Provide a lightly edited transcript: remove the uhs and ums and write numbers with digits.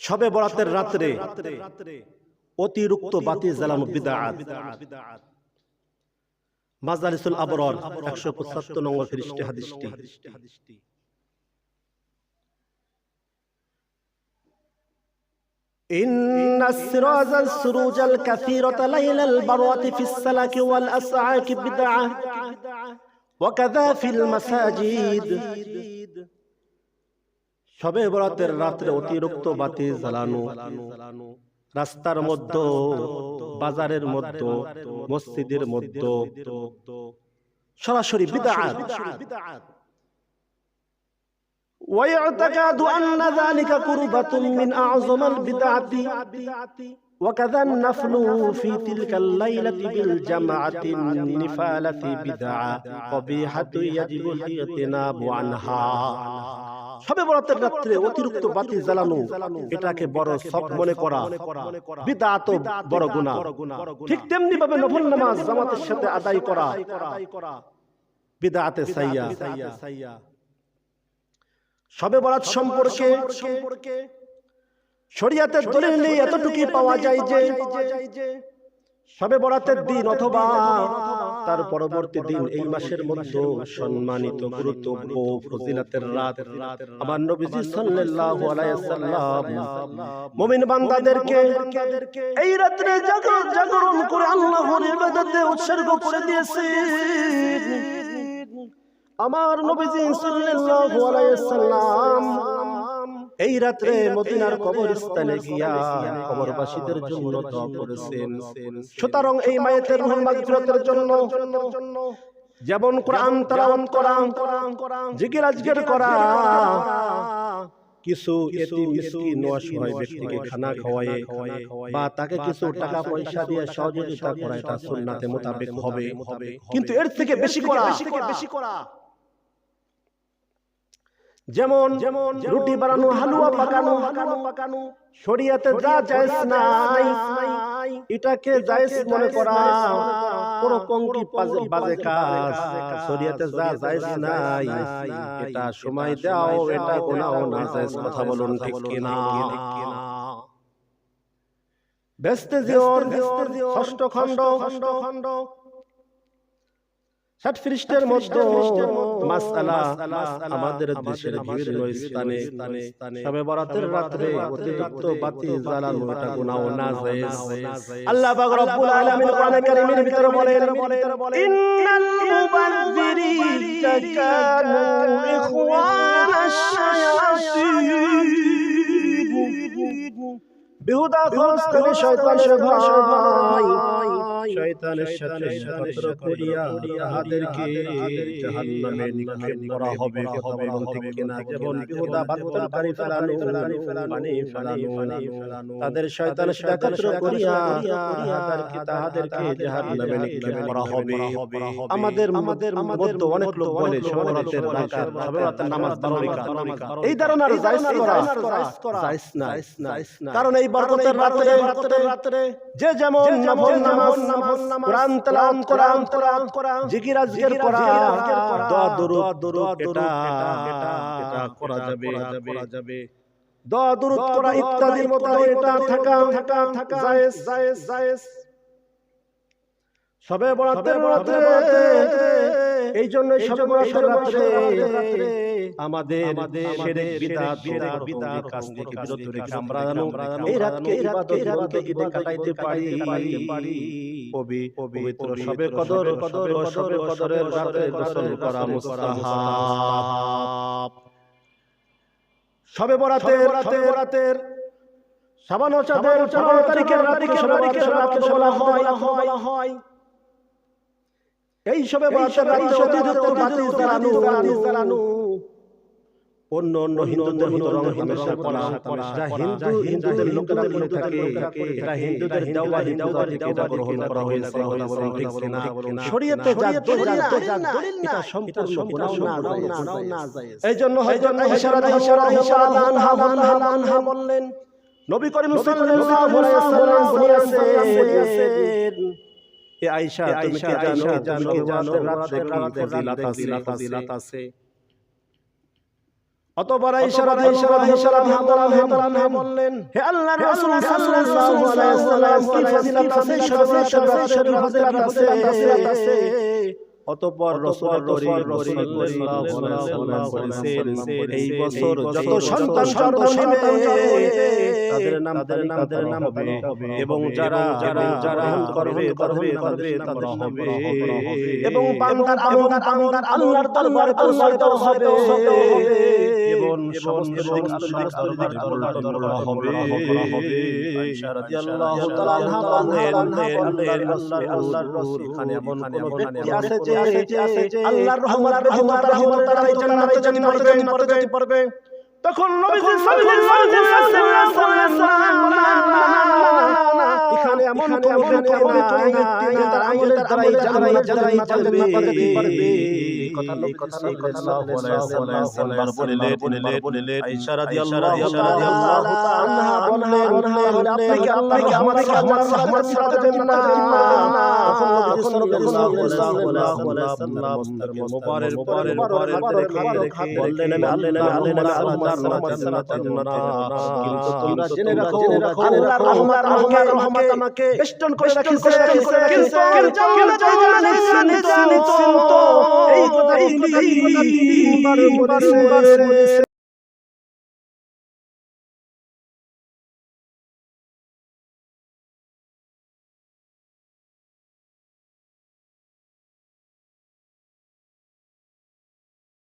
শবে বরাতের রাত্রে অতিরিক্ত বাতি জ্বালানো বিদআত। মাজালিসুল আবরার 175 নম্বর পৃষ্ঠাে হাদিসটি। إن السراج السروج الكثيرة ليل البروة في السلك والأسعاك بدعة وكذا في المساجد। শবে বরাতের রাত্রে অতিরিক্ত বাতি জ্বালানো রাস্তার মধ্যে, বাজারের মধ্যে, মসজিদের মধ্যে সরাসরি বিদআত। ويعتقد أن ذلك قربة من أعظم البدعة وكذا النفل في تلك الليلة بالجماعة النفالة بدعة قبيحة يجب الاجتناب عنها। শবে বরাতের রাত্রে অতিরিক্ত বাতি জ্বালানো এটাকে বড় সব মনে করা বিদআত, বড় গুনাহ। ঠিক তেমনি ভাবে নফল নামাজ জামাতের সাথে আদায় করা বিদআতে সাইয়্যা। শবে বরাত সম্পর্কে শরীয়তের দলিলে এতটুকু পাওয়া যায় যে শবে বরাতের দিন অথবা তার পরবর্তী দিন এই মাসের মধ্যে সম্মানিত, গুরুত্বপূর্ণ, ফজিলতের রাত। আমার নবীজি সাল্লাল্লাহু আলাইহি ওয়াসাল্লাম মুমিন বান্দাদেরকে এই রাতে জাগরণ করে আল্লাহর ইবাদতে উৎসর্গ করে দিয়েছেন। আমার নবীজি সাল্লাল্লাহু আলাইহি ওয়াসাল্লাম এই রাতে মদিনার কবরস্থানে গিয়া কবরবাসীদের জন্য দোয়া করেছেন। সুতরাং এই মায়েতের রূহের মাগফিরাতের জন্য যেমন কোরআন তেলাওয়াত করা, জিকির আজকার করা, কিছু এতিম মিসকিন অসহায় ব্যক্তিকে খানা খাওয়ায়ে বা তাকে কিছু টাকা পয়সা দিয়ে সহযোগিতা করা, এটা সুন্নাতে মোতাবেক হবে। কিন্তু এর থেকে বেশি করা যেমন রুটি বানানো, হালুয়া পাকানো শরীয়তে যা জায়েজ নাই এটাকে জায়েজ মনে করা কোন পঙ্কি বাজে কাজ। শরীয়তে যা জায়েজ নাই এটা সময় দাও, এটা গুনাহ না জায়েজ। কথা বলুন ঠিক কিনা? বেস্তে জিওর 6 খণ্ড 60 পৃষ্ঠার মধ্যে মাসআলা আমাদের দেশের বিভিন্ন স্থানে শবে বরাতের রাতে অতিরিক্ত বাতি জ্বালানো এটা গুনাহ না জায়েজ। আল্লাহ পাক রব্বুল আলামিন কোরআনে কারীমের ভিতরে বলেন, ইন্নাল মুবাযযিরিনা কানু ইখওয়ানাশ শায়াতিন। বেহুদা খরচ করে শয়তানের সাথে একত্র করিয়া তাহাদেরকে জাহান্নামে নিক্ষেপ করা হবে। ঠিক কিনা? যেমন বেহুদা বাত্যকারী ফেলানো, তাদের শয়তানের সাথে একত্র করিয়া তাহাদেরকে জাহান্নামে নিক্ষেপ করা হবে। আমাদের মধ্যে অনেক লোক বলে শবে বরাতের নামাজ 12 রাকাত, এই ধারণার জায়েজ না। কারণ এই বরকতের রাতে যে যেমন নফল নামাজ, কোরআন তেলাওয়াত করা, জিকির আজকার করা, দোয়া দরুদ এটা করা যাবে। দোয়া দরুদ করা ইত্যাদির মতো এটা থাকা জায়েজ। শবে বরাতের রাতে এই জন্য শবে বরাতের রাতে আমাদের শিরক বিদআত কাজ থেকে বিরত রেখে আমরা এই রাতকে ইবাদত বন্দেগীতে কাটাইতে পারি। পবিত্র শবে কদরের রাতে গোসল করা মুস্তাহাব। শবে বরাতের শাবান ও চাঁদের 15 তারিখের রাতকে শবে বরাতের রাত বলা হয়। এই শবে বরাতের রাতে অতিরিক্ত বাতি জ্বালানো অন্য হিন্দুদের মতো রং তামাশা করা, যা হিন্দুদের লোকেরা করে থাকে, এটা হিন্দুদের দেওয়া হিন্দু জাতিকে এটা গ্রহণ করা হয়েছে। ঠিক কিনা? শরীয়তে যা দলিল এটা সম্পূর্ণ গুনাহ না জায়েজ। এই জন্য হযরত আয়েশা রাদিয়াল্লাহু আনহা বললেন, নবী করিম সাল্লাল্লাহু আলাইহি ওয়াসাল্লাম বলেছেন, এ আয়েশা তুমি কি জানো রাতে ফজিলাত আছে অতঃপর আয়েশা রাদিয়াল্লাহু তাআলা বললেন হে আল্লাহর রাসূল সাল্লাল্লাহু আলাইহি ওয়াসাল্লাম কি ফজিলাত আছে শরীফ ফজিলাত আছে অতঃপর রাসূল করিম সাল্লাল্লাহু আলাইহি ওয়াসাল্লাম বলেছেন এই বছর যত সন্তান জন্ম নেবে তাদের নাম হবে এবং যারা করবে তাদের হবে এবং বান্দার আমল আল্লাহর দরবারে পৌঁছাতে হবে এবং সমস্ত দরবার হবে আয়েশা রাদিয়াল্লাহু তাআলা আনহা বলেন আল্লাহর রাসূল এখানে এমন কোন ব্যক্তি আছে যে আল্লাহর রহমত তারা জান্নাতে যেতে পারবে তখন নবী সাল্লাল্লাহু আলাইহি ওয়াসাল্লাম এখানে এমন কোন ব্যক্তি নাই তার আমলের দ্বারাই জান্নাতে যেতে পারবে কথা সাল্লাল্লাহু আলাইহি ওয়াসাল্লাম বললেন আয়েশা রাদিয়াল্লাহু তাআলা আনহা বললেন আপনি কি আমাকে রহমত ছাড়া দেবেন না তখন নবী সাল্লাল্লাহু আলাইহি ওয়াসাল্লাম মুবারকের উপরে রেখে বললেন আল্লাহর কিন্তু তোমরা জেনে রাখো আল্লাহর রহমত আমাকে বেষ্টন করে রাখিছে কিন্তু জান্নাত এই কথা তিনবার বলেছে